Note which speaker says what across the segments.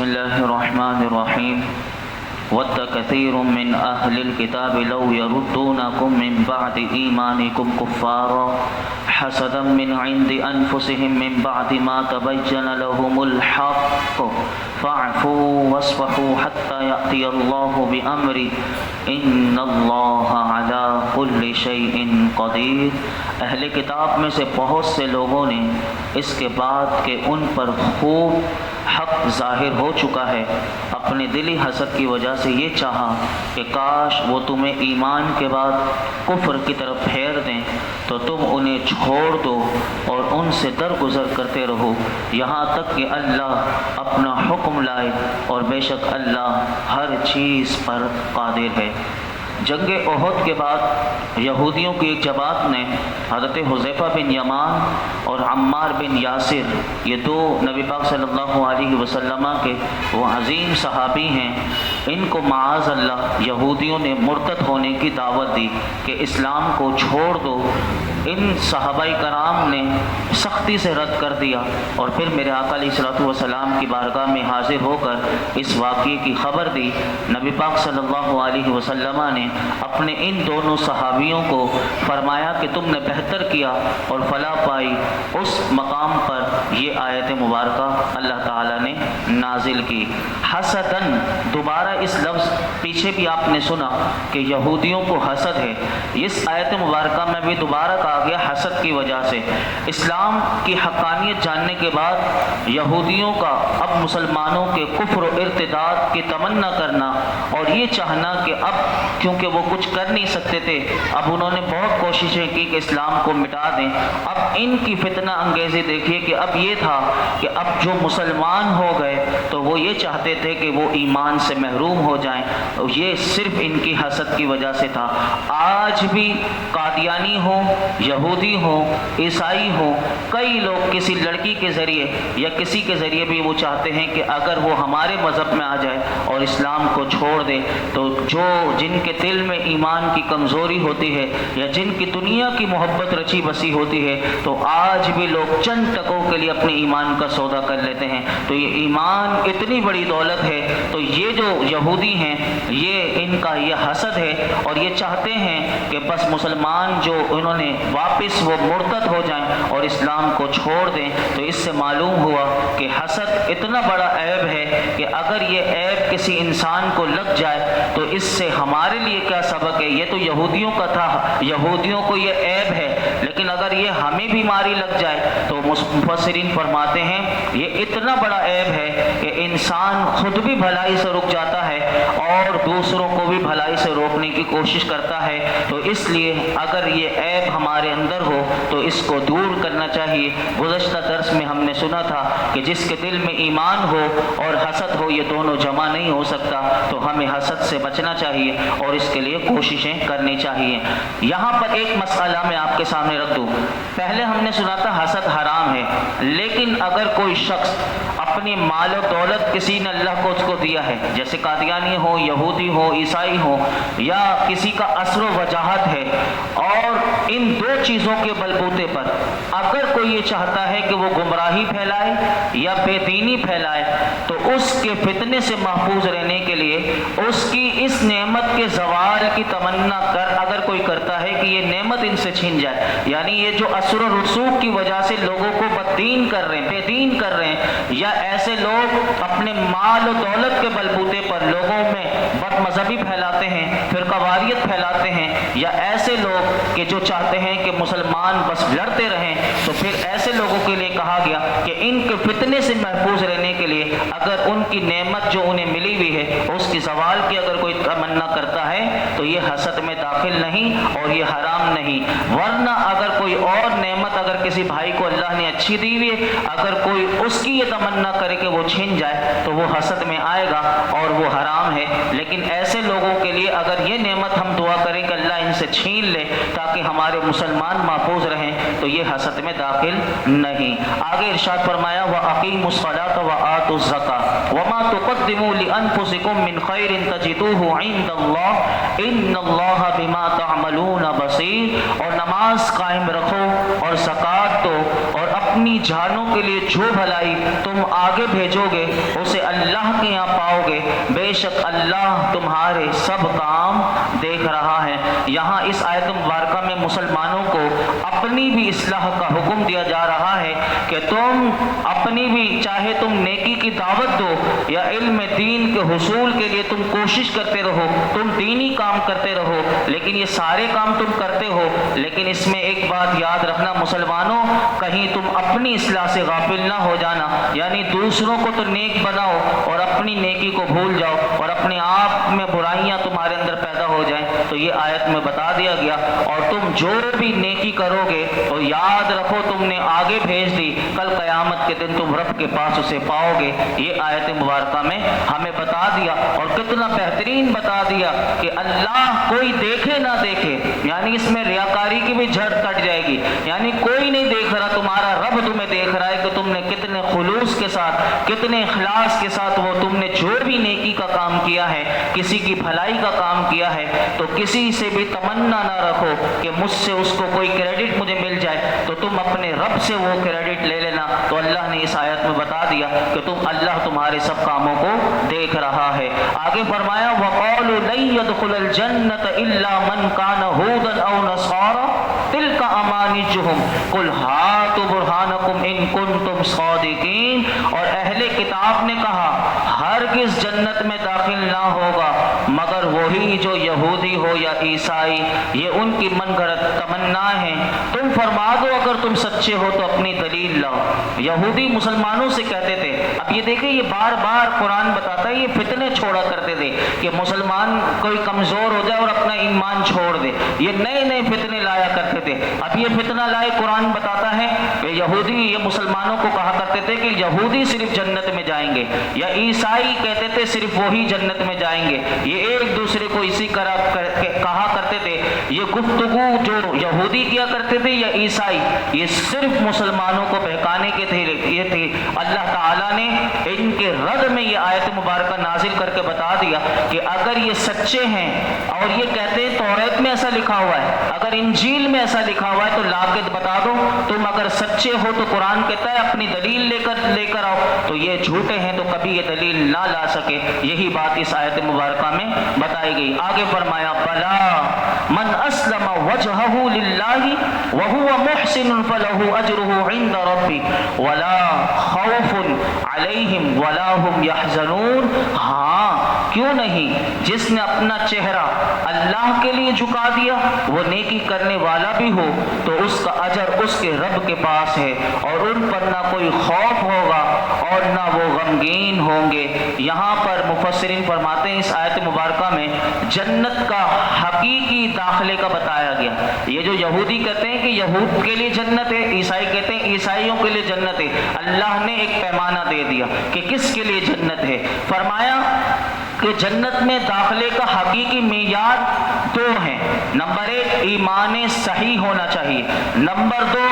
Speaker 1: الله الرحمن الرحيم ود كثير من أهل الكتاب لو يردونكم من بعد إيمانكم كفارا حسدا من عند أنفسهم من بعد ما تبين لهم الحق فاعفوا واصفحوا حتى يأتي الله بأمره إن الله على كل شيء قدير۔ اہل کتاب میں سے بہت سے لوگوں نے اس کے بعد کہ ان پر خوب حق ظاہر ہو چکا ہے اپنے دلی حسد کی وجہ سے یہ چاہا کہ کاش وہ تمہیں ایمان کے بعد کفر کی طرف پھیر دیں تو تم انہیں چھوڑ دو اور ان سے درگزر کرتے رہو یہاں تک کہ اللہ اپنا حکم لائے اور بے شک اللہ ہر چیز پر قادر ہے۔ جنگ احد کے بعد یہودیوں کی ایک جماعت نے حضرت حذیفہ بن یمان اور عمار بن یاسر، یہ دو نبی پاک صلی اللہ علیہ وسلم کے وہ عظیم صحابی ہیں، ان کو معاذ اللہ یہودیوں نے مرتد ہونے کی دعوت دی کہ اسلام کو چھوڑ دو۔ ان صحابہ کرام نے سختی سے رد کر دیا اور پھر میرے آقا علیہ الصلوۃ والسلام کی بارگاہ میں حاضر ہو کر اس واقعے کی خبر دی۔ نبی پاک صلی اللہ علیہ وسلم نے اپنے ان دونوں صحابیوں کو فرمایا کہ تم نے بہتر کیا اور فلاح پائی۔ اس مقام پر یہ آیت مبارکہ اللہ تعالیٰ نے نازل کی۔ حسدن، دوبارہ اس لفظ پیچھے بھی آپ نے سنا کہ یہودیوں کو حسد ہے، اس آیت مبارکہ میں بھی دوبارہ کہا گیا حسد کی وجہ سے۔ اسلام کی حقانیت جاننے کے بعد یہودیوں کا اب مسلمانوں کے کفر و ارتداد کی تمنا کرنا اور یہ چاہنا کہ اب کیونکہ وہ کچھ کر نہیں سکتے تھے، اب انہوں نے بہت کوششیں کی کہ اسلام کو مٹا دیں۔ اب ان کی فتنہ انگیزی دیکھیے کہ اب یہ تھا کہ اب جو مسلمان ہو گئے تو وہ یہ چاہتے تھے کہ وہ ایمان سے محروم ہو جائیں، یہ صرف ان کی حسد کی وجہ سے تھا۔ آج بھی قادیانی ہوں، یہودی ہوں، عیسائی ہوں، کئی لوگ کسی لڑکی کے ذریعے یا کسی کے ذریعے بھی وہ چاہتے ہیں کہ اگر وہ ہمارے مذہب میں آ جائے اور اسلام کو چھوڑ دے تو جن کے دل میں ایمان کی کمزوری ہوتی ہے یا جن کی دنیا کی محبت رچی بسی ہوتی ہے تو آج بھی لوگ چند ٹکوں کے لیے اپنے ایمان کا سودا کر لیتے ہیں۔ تو یہ ایمان اتنی بڑی دولت ہے، تو یہ جو یہودی ہیں یہ ان کا یہ حسد ہے اور یہ چاہتے ہیں کہ بس مسلمان جو انہوں نے واپس وہ مرتد ہو جائیں اور اسلام کو چھوڑ دیں۔ تو اس سے معلوم ہوا کہ حسد اتنا بڑا عیب ہے کہ اگر یہ عیب کسی انسان کو لگ جائے تو اس سے ہمارے لیے کیا سبق ہے؟ یہ تو یہودیوں کا تھا، یہودیوں کو یہ عیب ہے، لیکن اگر یہ ہمیں بیماری لگ جائے تو مفسرین فرماتے ہیں یہ اتنا بڑا عیب ہے کہ انسان خود بھی بھلائی سے رک جاتا ہے اور دوسروں کو بھی بھلائی سے روکنے کی کوشش کرتا ہے۔ تو اس لیے اگر یہ عیب ہمارے اندر ہو تو اس کو دور کرنا چاہیے۔ گزشتہ درس میں ہم نے سنا تھا کہ جس کے دل میں ایمان ہو اور حسد ہو یہ دونوں جمع نہیں ہو سکتا، تو ہمیں حسد سے بچنا چاہیے اور اس کے لیے کوششیں کرنی چاہیے۔ یہاں پر ایک مسئلہ میں آپ کے سامنے رکھ دوں۔ پہلے ہم نے سنا تھا حسد حرام ہے، لیکن اگر کوئی شخص اپنی مال و دولت کسی نے اللہ کو اس کو دیا ہے، جیسے قادیانی ہو، یہودی ہو، عیسائی ہو، یا کسی کا اثر و وجاہت ہے، اور ان دو چیزوں کے بلبوتے پر اگر کوئی یہ چاہتا ہے کہ وہ گمراہی پھیلائے یا بے دینی پھیلائے تو اس کے فتنے سے محفوظ رہنے کے لیے اس کی اس نعمت کے زوال کی تمنا اگر کوئی کرتا ہے کہ یہ نعمت ان سے چھین جائے، یعنی یہ جو اثر و رسوخ کی وجہ سے لوگوں کو بددین کر رہے ہیں، بے دین کر رہے ہیں، یا ایسے لوگ اپنے مال و دولت کے بلبوتے پر لوگوں میں بد مذہبی پھیلاتے ہیں، فرقہ واریت پھیلاتے ہیں، یا ایسے لوگ کہ جو چاہتے ہیں کہ مسلمان بس لڑتے رہیں، تو پھر ایسے لوگوں کے لیے کہا گیا کہ ان کے فتنے سے محفوظ رہنے کے لیے اگر ان کی نعمت جو انہیں ملی ہوئی ہے اس کی زوال کی اگر کوئی تمنا کرتا ہے تو یہ حسد میں داخل نہیں اور یہ حرام نہیں۔ ورنہ اگر کوئی اور نعمت اگر کسی بھائی کو اللہ نے اچھی دی ہوئی ہے، اگر کوئی اس کی یہ تمنا کرے کہ وہ چھن جائے تو وہ حسد میں آئے گا اور وہ حرام ہے۔ لیکن ایسے لوگوں کے لیے اگر یہ نعمت ہم دعا کریں کہ اللہ ان سے چھین لے تاکہ ہمارے مسلمان محفوظ رہیں تو یہ حسد میں داخل نہیں۔ آگے ارشاد فرمایا وَأَقِيمُوا الصَّلَاةَ وَآتُوا الزَّكَاةَ وَمَا تُقَدِّمُوا تقدموا لانفسکم من خیر تجدوہ عند اللہ ان اللہ بما تعملون بصیر، اور نماز قائم رکھو اور زکوٰۃ دو اور اپنی جانوں کے لیے جو بھلائی تم آگے بھیجو گے اسے اللہ کے یہاں پاؤ گے، بے شک اللہ تمہارے سب کام دیکھ رہا ہے۔ یہاں اس آیت مبارکہ میں مسلمانوں کو اپنی بھی اصلاح کا حکم دیا جا رہا ہے کہ تم اپنی بھی، چاہے تم نیکی کی دعوت دو یا علم دین کے حصول کے لیے تم کوشش کرتے رہو، تم دینی کام کرتے رہو، لیکن یہ سارے کام تم کرتے ہو، لیکن اس میں ایک بات یاد رکھنا مسلمانوں، کہیں تم اپنی اصلاح سے غافل نہ ہو جانا، یعنی دوسروں کو تو نیک بناؤ اور اپنی نیکی کو بھول جاؤ اور اپنے آپ میں برائیاں تمہارے اندر پیدا ہو جائیں، تو یہ آیت میں بتا دیا گیا۔ اور تم جو بھی نیکی کرو گے تو یاد رکھو تم نے آگے بھیج دی، کل قیامت کے دن تم رب کے پاس اسے پاؤ گے۔ یہ آیت مبارکہ میں ہمیں بتا دیا، اور کتنا بہترین بتا دیا کہ اللہ کوئی دیکھے نہ دیکھے، یعنی اس میں ریاکاری کی بھی جھڑ کٹ جائے گی، یعنی کوئی نہیں دیکھ رہا، تمہارا رب تمہیں دیکھ رہا ہے کہ تم نے کتنے خلوص کے ساتھ، کتنے اخلاص کے ساتھ وہ تم نے جو بھی نیکی کا کام کیا ہے، کسی کی بھلائی کا کام کیا ہے، تو کسی سے بھی تمنا نہ رکھو کہ مجھ سے اس کو کوئی کریڈٹ مجھے مل جائے، تو تم اپنے رب سے وہ کریڈٹ لے لینا۔ تو اللہ نے اس آیت میں بتا دیا کہ اللہ تمہارے سب کاموں کو دیکھ رہا ہے۔ آگے فرمایا وَقَالُوا لَن يَدْخُلَ الْجَنَّةَ إِلَّا مَنْ كَانَ هُودًا أَوْ نَصَارَىٰ تِلْكَ أَمَانِيُّهُمْ قُلْ هَاتُوا بُرْهَانَكُمْ إِن كُنتُمْ صَادِقِينَ، اور اہل کتاب نے کہا ہرگز جنت میں داخل نہ ہوگا مگر وہی جو یہودی ہو یا عیسائی، یہ ان کی من گھڑت تمنا ہے، تم فرما دو اگر تم سچے ہو تو اپنی دلیل لاؤ۔ یہودی مسلمانوں سے کہتے تھے، اب یہ دیکھیں یہ بار بار قرآن بتاتا ہے، یہ فتنے چھوڑا کرتے تھے کہ مسلمان کوئی کمزور ہو جائے اور اپنا ایمان چھوڑ دے، یہ نئے نئے فتنے لایا کرتے تھے۔ اب یہ فتنہ لائے قرآن بتاتا ہے کہ یہودی یہ مسلمانوں کو کہا کرتے تھے کہ یہودی صرف جنت میں جائیں گے، یا عیسائی کہتے تھے صرف وہی جنت میں جائیں گے، یہ ایک دوسرے کو اسی کہا کرتے تھے۔ یہ گفتگو جو یہودی کیا کرتے تھے یا عیسائی، یہ صرف مسلمانوں کو بہکانے کے تھے، یہ تھی۔ اللہ تعالیٰ نے ان کے رد میں یہ آیت مبارکہ نازل کر کے بتا دیا کہ اگر یہ سچے ہیں اور یہ کہتے ہیں توریت میں ایسا لکھا ہوا ہے، اگر انجیل میں ایسا لکھا ہوا ہے تو لا کے بتا دو، تم اگر سچے ہو تو قرآن کہتا ہے اپنی دلیل لے کر آؤ، تو یہ جھوٹے ہیں تو کبھی یہ دلیل نہ لا سکے۔ یہی بات اس آیت مبارکہ میں بتائی گئی۔ آگے فرمایا بلا من اسلم وجهه للہ وهو محسن فله اجره عند ربی ولا خوف علیہم ولا هم يحزنون، ہاں کیوں نہیں، جس نے اپنا چہرہ اللہ کے لیے جھکا دیا وہ نیکی کرنے والا بھی ہو تو اس کا اجر اس کے رب کے پاس ہے، اور ان پر نہ کوئی خوف ہوگا اور نہ وہ غمگین ہوں گے۔ یہاں پر مفسرین فرماتے ہیں اس آیت مبارکہ میں جنت کا حقیقی داخلے کا بتایا گیا۔ یہ جو یہودی کہتے ہیں کہ یہود کے لیے جنت ہے، عیسائی کہتے ہیں عیسائیوں کے لیے جنت ہے، اللہ نے ایک پیمانہ دے دیا کہ کس کے لیے جنت ہے۔ فرمایا کہ جنت میں داخلے کا حقیقی معیار دو ہیں، نمبر ایک ایمان صحیح ہونا چاہیے، نمبر دو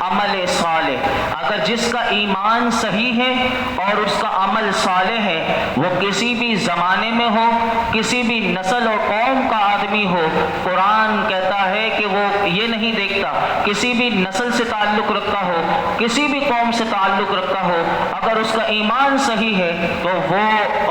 Speaker 1: عمل صالح۔ اگر جس کا ایمان صحیح ہے اور اس کا عمل صالح ہے، وہ کسی بھی زمانے میں ہو، کسی بھی نسل اور قوم کا آدمی ہو، قرآن کہتا ہے کہ وہ یہ نہیں دیکھتا کسی بھی نسل سے تعلق رکھتا ہو، کسی بھی قوم سے تعلق رکھتا ہو، اگر اس کا ایمان صحیح ہے تو وہ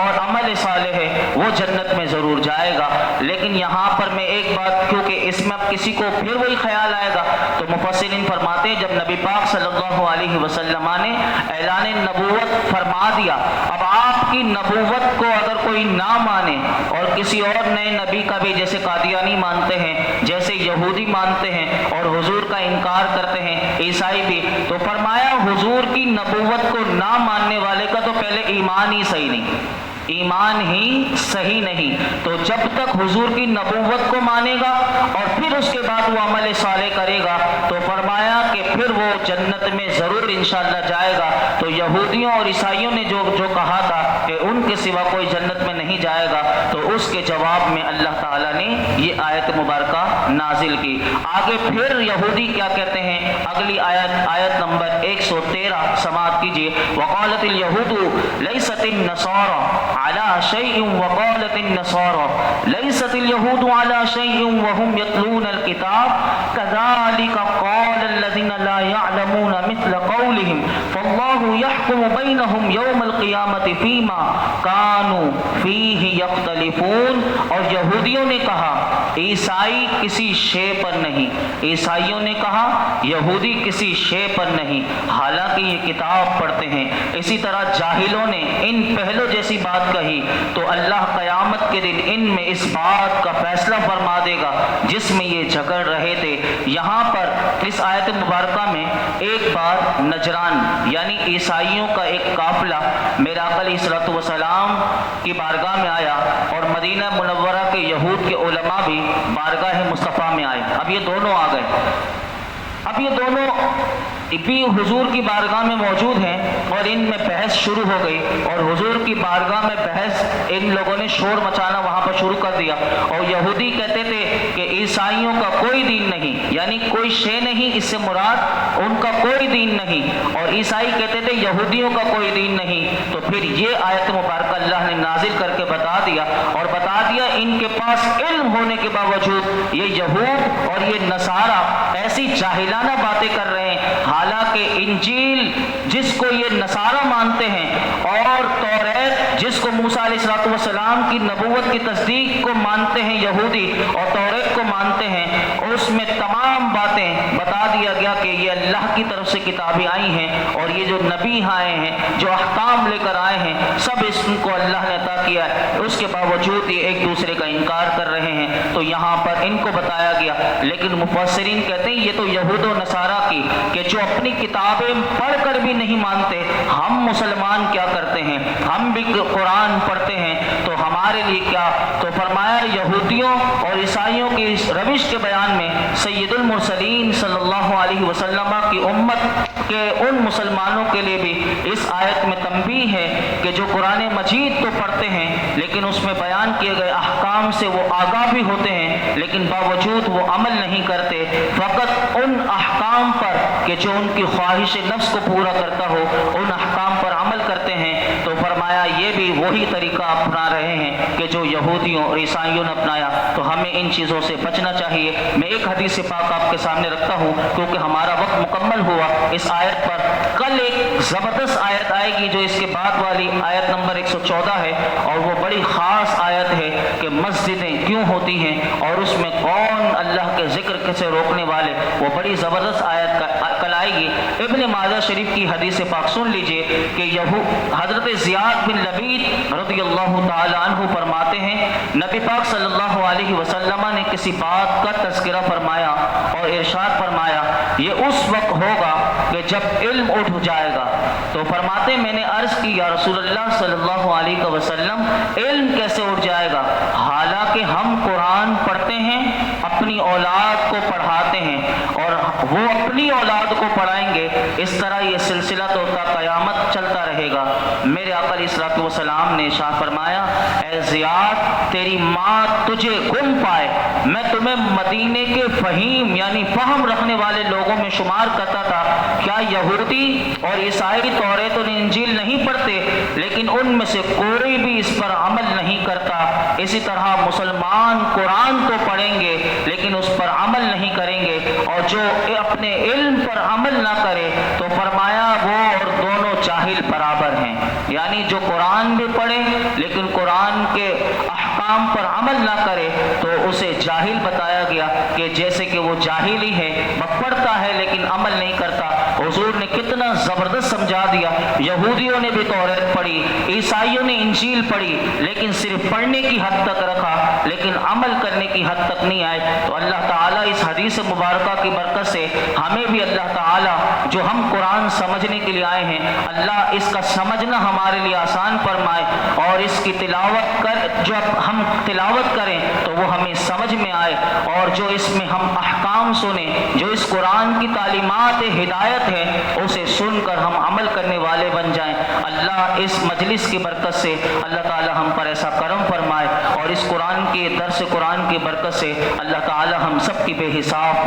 Speaker 1: اور عمل صالح ہے وہ جنت میں ضرور جائے گا۔ لیکن یہاں پر میں ایک بات، کیونکہ اس میں اب کسی کو پھر وہی خیال آئے گا، تو مفسرین فرماتے ہیں جب نبی پاک صلی اللہ علیہ وسلم نے اعلان نبوت فرما دیا، اب آپ کی نبوت کو اگر کوئی نہ مانے اور کسی اور نئے نبی کا بھی، جیسے قادیانی مانتے ہیں، جیسے یہودی مانتے ہیں اور حضور کا انکار کرتے ہیں عیسائی بھی، تو فرمایا حضور کی نبوت کو نہ ماننے والے کا تو پہلے ایمان ہی صحیح نہیں، ایمان ہی صحیح نہیں، تو جب تک حضور کی نبوت کو مانے گا اور پھر اس کے بعد وہ عمل صالح کرے گا تو فرمایا کہ پھر وہ جنت میں ضرور انشاءاللہ جائے گا۔ تو یہودیوں اور عیسائیوں نے جو کہا تھا کہ ان کے سوا کوئی جنت میں نہیں جائے گا، تو اس کے جواب میں اللہ تعالیٰ نے یہ آیت مبارکہ نازل کی۔ آگے پھر یہودی کیا کہتے ہیں، اگلی آیت نمبر 113 سماعت کیجیے۔ وقالت اليہود لیست النصارى على شيء وقالت النصارى لیست اليہود على شيء وهم يتلون الكتاب كذلك قال الذين لا يعلمون مثل قولهم فالله يحكم بينهم يوم القيامة فيما كانوا فيه يختلفون۔ اور یہودیوں نے کہا عیسائی کسی شے پر نہیں، عیسائیوں نے کہا یہودی کسی شے پر نہیں، حالانکہ یہ کتاب پڑھتے ہیں۔ اسی طرح جاہلوں نے ان پہلو جیسی بات کہی، تو اللہ قیامت کے دن ان میں اس بات کا فیصلہ فرما دے گا جس میں یہ جھگڑ رہے تھے۔ یہاں پر اس آیت مبارکہ میں ایک بار نجران یعنی عیسائیوں کا ایک قافلہ میرے آقا علیہ الصلوۃ والسلام کی بارگاہ میں آیا، اور مدینہ منورہ کے یہود کے علماء بھی بارگاہ مصطفیٰ میں آئے۔ اب یہ دونوں آ گئے، اب یہ دونوں بھی حضور کی بارگاہ میں موجود ہیں، اور ان میں بحث شروع ہو گئی، اور حضور کی بارگاہ میں بحث ان لوگوں نے شور مچانا وہاں پر شروع کر دیا۔ اور یہودی کہتے تھے کہ عیسائیوں کا کوئی دین نہیں، یعنی کوئی شے نہیں، اس سے مراد ان کا کوئی دین نہیں، اور عیسائی کہتے تھے یہودیوں کا کوئی دین نہیں۔ تو پھر یہ آیت مبارکہ اللہ نے نازل کر کے بتا دیا، اور بتا دیا ان کے پاس علم ہونے کے باوجود یہ یہود اور یہ نصارہ ایسی جاہلانہ باتیں کر رہے ہیں، حالانکہ انجیل جس کو یہ نصارہ مانتے ہیں اور توریت جس کو موسیٰ علیہ السلام کی نبوت کی تصدیق کو مانتے ہیں یہودی، اور توریت کو مانتے ہیں، اس میں تمام باتیں بتا دیا گیا کہ یہ اللہ کی طرف سے کتابیں آئی ہیں، اور یہ جو نبی آئے ہیں جو احکام لے کر آئے ہیں سب اس کو اللہ نے عطا کیا ہے، اس کے باوجود یہ ایک دوسرے کا انکار کر رہے ہیں۔ تو یہاں پر ان کو بتایا گیا، لیکن مفسرین کہتے ہیں یہ تو یہود و نصارہ کی کہ جو اپنی کتابیں پڑھ کر بھی نہیں مانتے، ہم مسلمان کیا کرتے ہیں، ہم بھی قرآن پڑھتے ہیں تو ہمارے لیے کیا۔ تو فرمایا یہودیوں اور عیسائیوں کی اس روش کے بیان میں سید المرسلین صلی اللہ علیہ وسلم کی امت کے ان مسلمانوں کے لیے بھی اس آیت میں تنبیہ ہے کہ جو قرآن مجید تو پڑھتے ہیں لیکن اس میں بیان کیے گئے احکام سے وہ آگاہ بھی ہوتے ہیں، لیکن باوجود وہ عمل نہیں کرتے، فقط ان احکام پر کہ جو ان کی خواہش نفس کو پورا کرتا ہو ان احکام پر عمل کرتے ہیں۔ تو فرمایا یہ بھی وہی طریقہ اپنا رہے ہیں کہ جو یہودیوں اور عیسائیوں نے اپنایا، تو ہمیں ان چیزوں سے بچنا چاہیے۔ میں ایک حدیث پاک آپ کے سامنے رکھتا ہوں کیونکہ ہمارا وقت مکمل ہوا اس آیت پر۔ کل ایک زبردست آیت آئے گی جو اس کے بعد والی آیت نمبر 114 ہے، اور وہ بڑی خاص آیت ہے کہ مسجدیں کیوں ہوتی ہیں اور اس میں کون اللہ کے ذکر سے روکنے والے، وہ بڑی زبردست آیت کل آئے گی۔ ابن ماجہ شریف کی حدیث پاک سن لیجئے کہ حضرت زیاد بن لبید رضی اللہ تعالی عنہ فرماتے ہیں نبی پاک صلی اللہ علیہ وسلم نے کسی بات کا تذکرہ فرمایا اور ارشاد فرمایا یہ اس وقت ہوگا کہ جب علم اٹھ جائے گا۔ تو فرماتے میں نے عرض کی یا رسول اللہ صلی اللہ علیہ وسلم علم کیسے اٹھ جائے گا، حالانکہ ہم قرآن پڑھتے ہیں، اپنی اولاد کو پڑھاتے ہیں اور وہ اپنی اولاد کو پڑھائیں گے، اس طرح یہ سلسلہ تو قیامت چلتا رہے گا۔ میرے آقا علیہ الصلوۃ والسلام نے ارشاد فرمایا اے زیاد تیری ماں تجھے گم پائے، میں تمہیں مدینے کے فہیم یعنی فہم رکھنے والے لوگوں میں شمار کرتا تھا۔ کیا یہودی اور عیسائی توریت اور انجیل نہیں پڑھتے لیکن ان میں سے کوئی بھی اس پر عمل نہیں کرتا، اسی طرح مسلمان قرآن تو پڑھیں گے لیکن اس پر عمل نہیں کریں گے، اور جو اپنے علم پر عمل نہ کرے تو فرمایا وہ اور دونوں جاہل برابر ہیں۔ یعنی جو قرآن بھی پڑھے لیکن قرآن کے احکام پر عمل نہ کرے تو اسے جاہل بتایا گیا کہ جیسے کہ وہ جاہل ہی ہے، وہ پڑھتا ہے لیکن عمل نہیں کرتا۔ حضور نے کتنا زبردست سمجھا دیا۔ یہودیوں نے بھی توریت پڑھی، عیسائیوں نے انجیل پڑھی لیکن صرف پڑھنے کی حد تک رکھا لیکن عمل کرنے کی حد تک نہیں آئے۔ تو اللہ تعالیٰ اس حدیث مبارکہ کی برکت سے ہمیں بھی اللہ تعالیٰ جو ہم قرآن سمجھنے کے لیے آئے ہیں، اللہ اس کا سمجھنا ہمارے لیے آسان فرمائے، اور اس کی تلاوت کر جو ہم ہم تلاوت کریں تو وہ ہمیں سمجھ میں آئے، اور جو اس میں ہم احکام سنیں، جو اس قرآن کی تعلیمات ہدایت ہے اسے سن کر ہم عمل کرنے والے بن جائیں۔ اللہ اس مجلس کی برکت سے اللہ تعالی ہم پر ایسا کرم فرمائے، اور اس قرآن کے درس قرآن کی برکت سے اللہ تعالی ہم سب کی بے حساب